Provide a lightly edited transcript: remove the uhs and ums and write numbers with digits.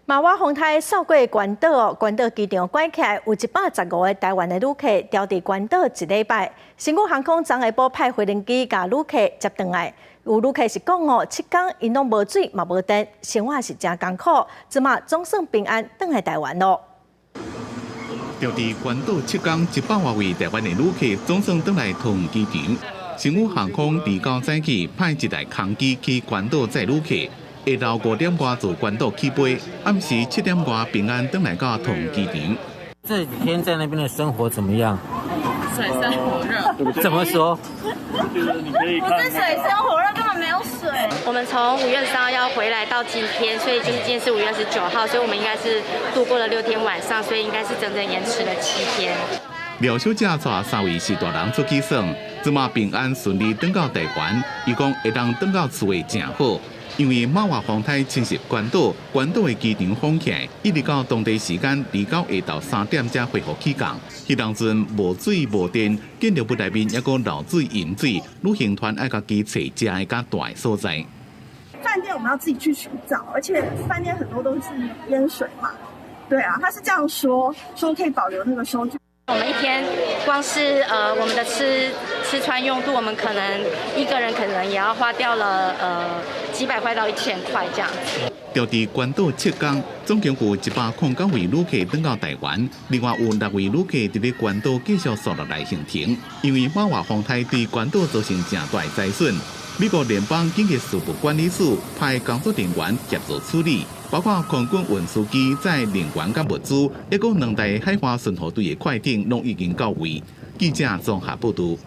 马灣航太掃過關島關島機場關起來，有115個台灣的旅客調佇關島1禮拜。新國航空昨下晡派飛輪機甲旅客接轉來，有旅客是講7天因攏無水嘛無電，生活是真艱苦，即馬總算平安轉來台灣咯。調佇關島7天100多位台灣的旅客總算轉來桃園機場。新國航空2到早起派1台空機去關島載旅客。下晝5點多自關島起飛，暗時7點多平安登來到桃園機場。這幾天在那邊的生活怎麼樣？水深火熱。怎麼說？不是水深火熱，根本沒有水。我們從5月13號要回來到今天，所以今天是5月29號，所以我們應該是度過了6天晚上，所以應該是整整延遲了7天。廖小姐帶3位4大人出去耍，即馬平安順利登到台灣，伊講會當登到厝的真好。因為馬華航太侵襲關島的機場封起來，一直到當地時間2到下晝3點才恢復起工。迄當陣無水無電，建築物內面還閣漏水淹水，旅行團愛家己找食的較大的所在。飯店我們要自己去尋找，而且飯店很多都是淹水嘛。對啊，他是這樣說可以保留那個收據。我們一天光是我們的吃穿用度，我們可能一個人可能也要花掉了幾百塊到1000塊這樣子。調佇關島7天，總共有109位旅客登到台灣，另外有6位旅客佇咧關島繼續續落來行程。因為馬華航太對關島造成正大災損，美國聯邦緊急事務管理處派工作人員協助處理。包括空軍運輸機載人員甲物資，一共2台海華巡河隊的快艇，攏已經到位。記者綜合報道。